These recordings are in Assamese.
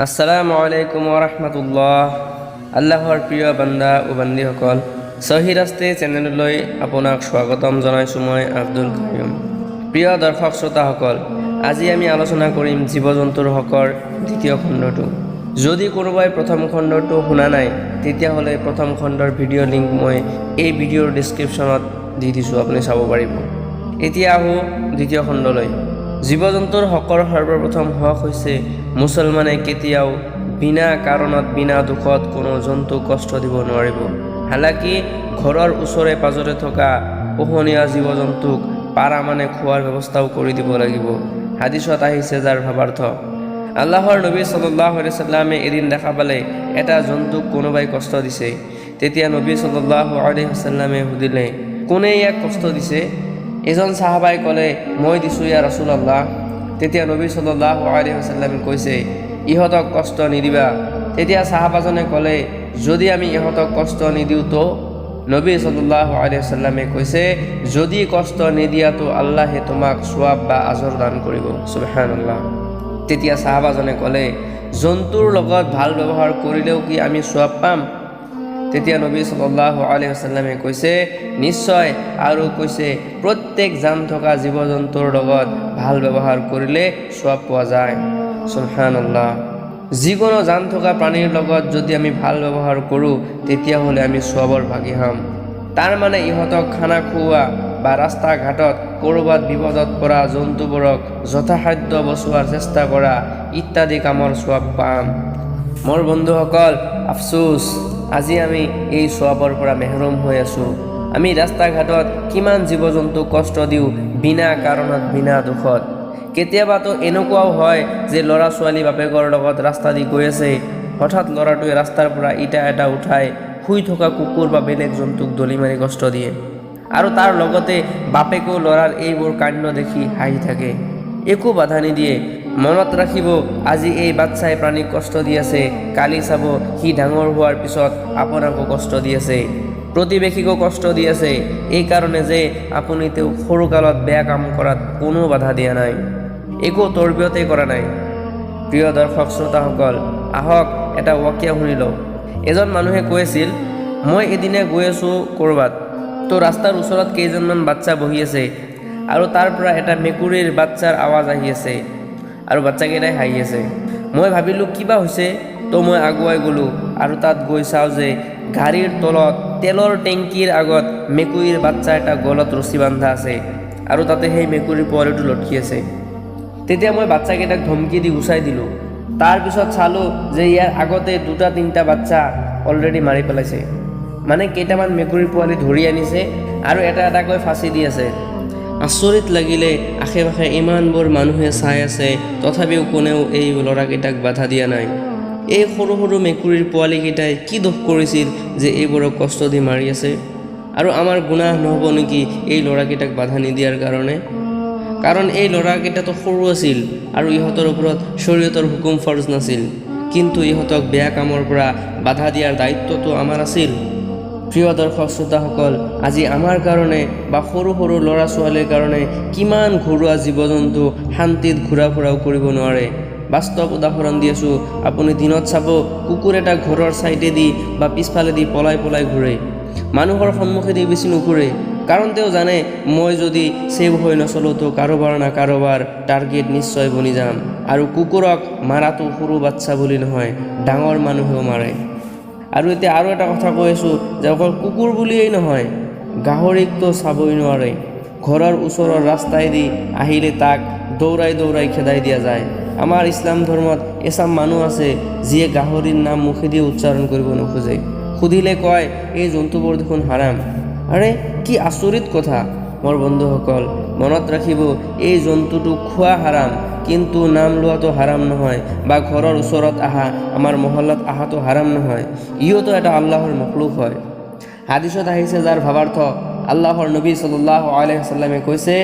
আসসালামু আলাইকুম ওয়া ৰাহমাতুল্লাহ। আল্লাহৰ প্ৰিয় বান্দা ও বান্দীসকল, সহি ৰাস্তে চেনেললৈ আপোনাক স্বাগতম জনাইছোঁ মই আব্দুল কাইয়ুম। প্ৰিয় দৰ্শক শ্ৰোতাসকল, আজি আমি আলোচনা কৰিম জীৱ জন্তুৰ হকৰ দ্বিতীয় খণ্ডটো। যদি কোনোবাই প্ৰথম খণ্ডটো শুনা নাই, তেতিয়াহ'লে প্ৰথম খণ্ডৰ ভিডিঅ' লিংক মই এই ভিডিঅ'ৰ ডিছক্ৰিপশ্যনত দি দিছোঁ, আপুনি চাব পাৰিব। এতিয়া আহোঁ দ্বিতীয় খণ্ডলৈ। জীৱ জন্তুৰ হকৰ সৰ্বপ্ৰথম হক হৈছে মুছলমানে কেতিয়াও বিনা কাৰণত বিনা দুখত কোনো জন্তুক কষ্ট দিব নোৱাৰিব। হালাকি ঘৰৰ ওচৰে পাজৰে থকা পোহনীয়া জীৱ জন্তুক পাৰা মানে খোৱাৰ ব্যৱস্থাও কৰি দিব লাগিব। হাদিছত আহিছে যাৰ ভাৱাৰ্থ, আল্লাহৰ নবী সাল্লাল্লাহু আলাইহি সাল্লামে এদিন দেখা পালে এটা জন্তুক কোনোবাই কষ্ট দিছে। তেতিয়া নবী সাল্লাল্লাহু আলাইহি সাল্লামে সুধিলে, কোনে ইয়াক কষ্ট দিছে? এজন সাহাবাই ক'লে, মই দিছোঁ ইয়া ৰাছুলাল্লাহ। তেতিয়া নবী সাল্লাল্লাহু আলাইহি সাল্লামে কৈছে, ইহঁতক কষ্ট নিদিবা। তেতিয়া সাহাবাজনে ক'লে, যদি আমি ইহঁতক কষ্ট নিদিওঁ তো? নবী সাল্লাল্লাহু আলাইহি সাল্লামে কৈছে, যদি কষ্ট নিদিয়া তো আল্লাহে তোমাক সওয়াব বা আজৰ দান কৰিব। সুবহানাল্লাহ। তেতিয়া সাহাবাজনে ক'লে, জন্তুৰ লগত ভাল ব্যৱহাৰ কৰিলেও কি আমি সওয়াব পাম? তেতিয়া নবী সাল্লাল্লাহু আলাইহি সাল্লামে কৈছে, নিশ্চয়, আৰু কৈছে প্ৰত্যেক জান থকা জীৱ জন্তুৰ লগত ভাল ব্যৱহাৰ কৰিলে সওয়াব পোৱা যায়। সুবহানাল্লাহ। যিকোনো জান থকা প্ৰাণীৰ লগত যদি আমি ভাল ব্যৱহাৰ কৰোঁ, তেতিয়াহ'লে আমি সওয়াবৰ ভাগী হ'ম। তাৰ মানে ইহঁতক খানা খুওৱা বা ৰাস্তা ঘাটত ক'ৰবাত বিপদত পৰা জন্তুবোৰক যথাসাধ্য বচোৱাৰ চেষ্টা কৰা ইত্যাদি কামৰ সওয়াব পাম। মোৰ বন্ধুসকল, আফচোচ, আজি আমি এই সওয়াবৰ পৰা মেহৰুম হৈ আছোঁ। আমি ৰাস্তা ঘাটত কিমান জীৱ জন্তুক কষ্ট দিওঁ বিনা কাৰণত বিনা দুখত। কেতিয়াবাতো এনেকুৱাও হয় যে ল'ৰা ছোৱালী বাপেকৰ লগত ৰাস্তা দি গৈ আছে, হঠাৎ ল'ৰাটোৱে ৰাস্তাৰ পৰা ইটা এটা উঠাই শুই থকা কুকুৰ বা বেলেগ জন্তুক দলি মাৰি কষ্ট দিয়ে, আৰু তাৰ লগতে বাপেকেও ল'ৰাৰ এইবোৰ কাণ্ড দেখি হাঁহি থাকে, একো বাধা নিদিয়ে। মনত ৰাখিব, আজি এই বাচ্চাই প্ৰাণীক কষ্ট দি আছে, কালি চাব সি ডাঙৰ হোৱাৰ পিছত আপোনাকো কষ্ট দি আছে, প্ৰতিবেশীকো কষ্ট দি আছে, এইকাৰণে যে আপুনি তেওঁ সৰুকালত বেয়া কাম কৰাত কোনো বাধা দিয়া নাই, একো তৰবিয়তে কৰা নাই। প্ৰিয় দৰ্শক শ্ৰোতাসকল, আহক এটা ৱাকিয়া শুনি লওঁ। এজন মানুহে কৈ আছিল, মই এদিনে গৈ আছোঁ ক'ৰবাত, তো ৰাস্তাৰ ওচৰত কেইজনমান বাচ্চা বহি আছে, আৰু তাৰ পৰা এটা মেকুৰীৰ বাচ্চাৰ আৱাজ আহি আছে, আৰু বাচ্চাকেইটাই হাঁহি আছে। মই ভাবিলোঁ কিবা হৈছে, তো মই আগুৱাই গ'লোঁ, আৰু তাত গৈ চাওঁ যে গাড়ীৰ তলত তেলৰ টেংকিৰ আগত মেকুৰীৰ বাচ্চা এটা গলত ৰছী বান্ধা আছে, আৰু তাতে সেই মেকুৰীৰ পোৱালিটো লটকি আছে। তেতিয়া মই বাচ্চাকেইটাক ধমকি দি গুচাই দিলোঁ। তাৰপিছত চালোঁ যে ইয়াৰ আগতে 2-3টা বাচ্চা অলৰেডি মাৰি পেলাইছে, মানে কেইটামান মেকুৰীৰ পোৱালি ধৰি আনিছে আৰু এটা এটাকৈ ফাঁচি দি আছে। আচৰিত লাগিলে, আশে পাশে ইমানবোৰ মানুহে চাই আছে, তথাপিও কোনেও এই ল'ৰাকেইটাক বাধা দিয়া নাই। এই সৰু সৰু মেকুৰীৰ পোৱালিকেইটাই কি দোষ কৰিছিল যে এইবোৰক কষ্ট দি মাৰি আছে? আৰু আমাৰ গুনাহ নহ'ব নেকি এই ল'ৰাকেইটাক বাধা নিদিয়াৰ কাৰণে? কাৰণ এই ল'ৰাকেইটাতো সৰু আছিল, আৰু ইহঁতৰ ওপৰত শৰীয়তৰ হুকুম ফৰ্জ নাছিল, কিন্তু ইহঁতক বেয়া কামৰ পৰা বাধা দিয়াৰ দায়িত্বটো আমাৰ আছিল। প্ৰিয় দৰ্শক শ্ৰোতাসকল, আজি আমাৰ কাৰণে বা সৰু সৰু ল'ৰা ছোৱালীৰ কাৰণে কিমান ঘৰুৱা জীৱ জন্তু শান্তিত ঘূৰা ফুৰাও কৰিব নোৱাৰে। বাস্তৱ উদাহৰণ দি আছোঁ, আপুনি দিনত চাব কুকুৰ এটা ঘৰৰ ছাইডেদি বা পিছফালেদি পলাই পলাই ঘূৰে, মানুহৰ সন্মুখেদি বেছি নুঘূৰে, কাৰণ তেওঁ জানে মই যদি ছেভ হৈ নচলোঁ তো কাৰোবাৰ না কাৰোবাৰ টাৰ্গেট নিশ্চয় বনি যাম। আৰু কুকুৰক মাৰাটো সৰু বাচ্চা বুলি নহয়, ডাঙৰ মানুহেও মাৰে। আৰু এতিয়া আৰু এটা কথা কৈ আছোঁ যে অকল কুকুৰ বুলিয়েই নহয়, গাহৰিকতো চাবই নোৱাৰে। ঘৰৰ ওচৰৰ ৰাস্তাইদি আহিলে তাক দৌৰাই দৌৰাই খেদাই দিয়া যায়। আমাৰ ইছলাম ধৰ্মত এচাম মানুহ আছে যিয়ে গাহৰিৰ নাম মুখেদি উচ্চাৰণ কৰিব নোখোজে, সুধিলে কয় এই জন্তুবোৰ দেখোন হাৰাম। আৰে কি আচৰিত কথা। মোৰ বন্ধুসকল, মনত ৰাখিব, এই জন্তুটো খোৱা হাৰাম, কিন্তু নাম লোৱাটো হাৰাম নহয়, বা ঘৰৰ ওচৰত আহা, আমাৰ মহল্লাত আহাটো হাৰাম নহয়, ইওতো এটা আল্লাহৰ মখলুক হয়। হাদিছত আহিছে যাৰ ভাৱাৰ্থ, আল্লাহৰ নবী সাল্লাল্লাহু আলাইহি সাল্লামে কৈছে,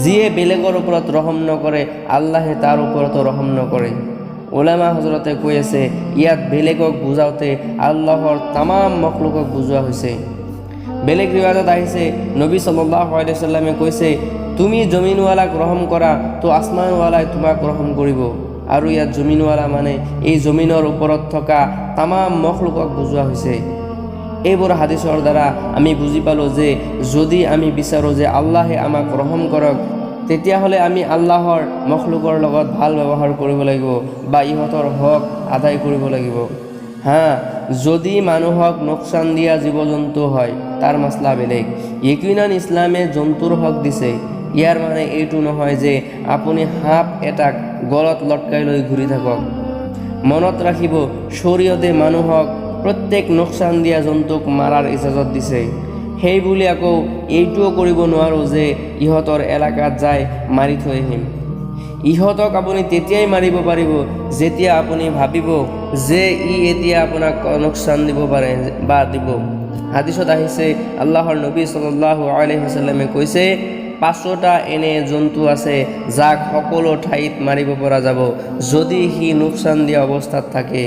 যিয়ে বেলেগৰ ওপৰত ৰহম নকৰে আল্লাহে তাৰ ওপৰতো ৰহম নকৰে। উলামা হজৰতে কৈ আছে, ইয়াত বেলেগক বুজাওঁতে আল্লাহৰ তামাম মখলুকক বুজোৱা হৈছে। বেলেগ ৰিৱাজত আহিছে, নবী সাল্লাল্লাহু আলাইহি সাল্লামে কৈছে, তুমি জমিনৱালাক ৰহম কৰা তো আসমানৱালাই তোমাক ৰহম কৰিব। আৰু ইয়াত জমিনৱালা মানে এই জমিনৰ ওপৰত থকা তামাম মখলুকক বুজোৱা হৈছে। এইবোৰ হাদিছৰ দ্বাৰা আমি বুজি পালোঁ যে যদি আমি বিচাৰোঁ যে আল্লাহে আমাক ৰহম কৰক, তেতিয়াহ'লে আমি আল্লাহৰ মখলুকৰ লগত ভাল ব্যৱহাৰ কৰিব লাগিব বা ইহঁতৰ হক আদায় কৰিব লাগিব। যদি মানুহক নোকচান দিয়া জীৱ জন্তু হয় তাৰ মাছলা বেলেগ। ইকিনান ইছলামে জন্তুৰ হক দিছে। ইয়াৰ মানে এইটো নহয় যে আপুনি সাপ এটাক গলত লটকাই লৈ ঘূৰি থাকক। মনত ৰাখিব, শৰীয়তে মানুহক প্ৰত্যেক নোকচান দিয়া জন্তুক মাৰাৰ ইজাজত দিছে। সেই বুলি আকৌ এইটোও কৰিব নোৱাৰোঁ যে ইহঁতৰ এলেকাত যাই মাৰি থৈ আহিম। ইহঁতক আপুনি তেতিয়াই মাৰিব পাৰিব যেতিয়া আপুনি ভাবিব যে এতিয়া আপোনাক নোকচান দিব পাৰে বা দিব। হাদিছত আহিছে, আল্লাহৰ নবী সাল্লাল্লাহু আলাইহি ওয়াসাল্লামে কৈছে, 5টা এনে জন্তু আছে যাক সকলো ঠাইত মাৰিব পৰা যাব যদি সি নোকচান দিয়া অৱস্থাত থাকে।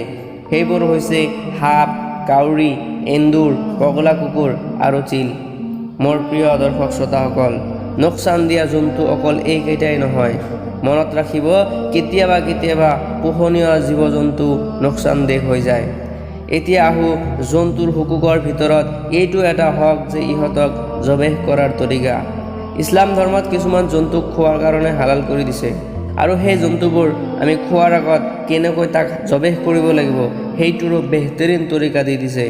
সেইবোৰ হৈছে সাপ, কাউৰী, এন্দুৰ, পগলা কুকুৰ আৰু চিল। মোৰ প্ৰিয় দৰ্শক শ্ৰোতাসকল, নোকচান দিয়া জন্তু অকল এইকেইটাই নহয়। মনত ৰাখিব, কেতিয়াবা কেতিয়াবা পোহনীয়া জীৱ জন্তু নোকচানদেহ হৈ যায়। এতিয়া আহোঁ জন্তুৰ হুকুকৰ ভিতৰত এইটো এটা হক যে ইহঁতক জবেহ কৰাৰ তৰিকা। ইছলাম ধৰ্মত কিছুমান জন্তুক খোৱাৰ কাৰণে হালাল কৰি দিছে, আৰু সেই জন্তুবোৰ আমি খোৱাৰ আগত কেনেকৈ তাক জবেহ কৰিব লাগিব সেইটোৰো বেহতৰীন তৰিকা দি দিছে।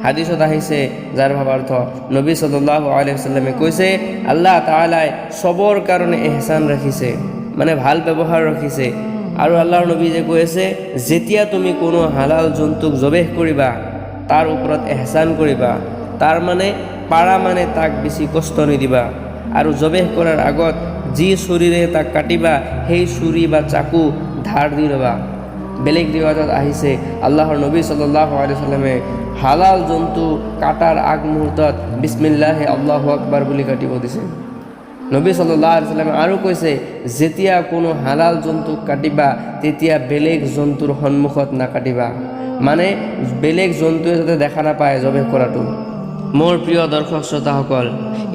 হাদিছত আহিছে, যাৰ ভাৱাৰ্থ নবী সাল্লাল্লাহু আলাইহি ওয়াসাল্লামে কৈছে, আল্লাহ তাআলাই চবৰ কাৰণে এহসান ৰাখিছে, মানে ভাল ব্যৱহাৰ ৰাখিছে। আৰু আল্লাহৰ নবী যে কৈ আছে, যেতিয়া তুমি কোনো হালাল জন্তুক জবেহ কৰিবা তাৰ ওপৰত এহসান কৰিবা, তাৰ মানে পাৰা মানে তাক বেছি কষ্ট নিদিবা। আৰু জবেহ কৰাৰ আগত যি ছুৰীৰে তাক কাটিবা সেই ছুৰী বা চাকু ধাৰ দি ল'বা। বেলেগ ৰিৱায়তত আহিছে, আল্লাহৰ নবী সাল্লাল্লাহু আলাইহি ওয়াসাল্লামে হালাল জন্তু কাটাৰ আগ মুহূৰ্তত বিসমিল্লাহে আল্লাহু আকবাৰ বুলি কাটিব দিছে। নবী সাল্লাল্লাহু আলাইহি ওয়াসাল্লামে আৰু কৈছে, যেতিয়া কোনো হালাল জন্তুক কাটিবা তেতিয়া বেলেগ জন্তুৰ সন্মুখত নাকাটিবা, মানে বেলেগ জন্তুৱে যাতে দেখা নাপায় জবেহ কৰাটো। মোৰ প্ৰিয় দৰ্শক শ্ৰোতাসকল,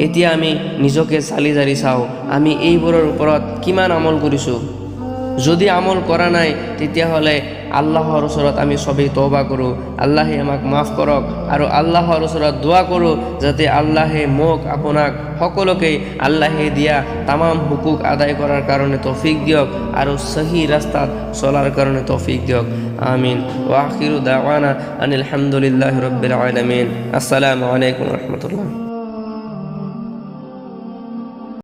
এতিয়া আমি নিজকে চালি জাৰি চাওঁ, আমি এইবোৰৰ ওপৰত কিমান আমল কৰিছোঁ। যদি আমল কৰা নাই তেতিয়াহ'লে আল্লাহৰ ওচৰত আমি সবেই তওবা কৰোঁ, আল্লাহে আমাক মাফ কৰক, আৰু আল্লাহৰ ওচৰত দোৱা কৰোঁ যাতে আল্লাহে মোক আপোনাক সকলোকেই আল্লাহে দিয়া তামাম হুকুক আদায় কৰাৰ কাৰণে তৌফিক দিয়ক আৰু সহি ৰাস্তাত চলাৰ কাৰণে তৌফিক দিয়ক। আমিন। ওয়া আখিৰু দাৱানা আনিল হামদুলিল্লাহি ৰাব্বিল আলামিন। আসসালামু আলাইকুম ওয়া ৰাহমাতুল্লাহ।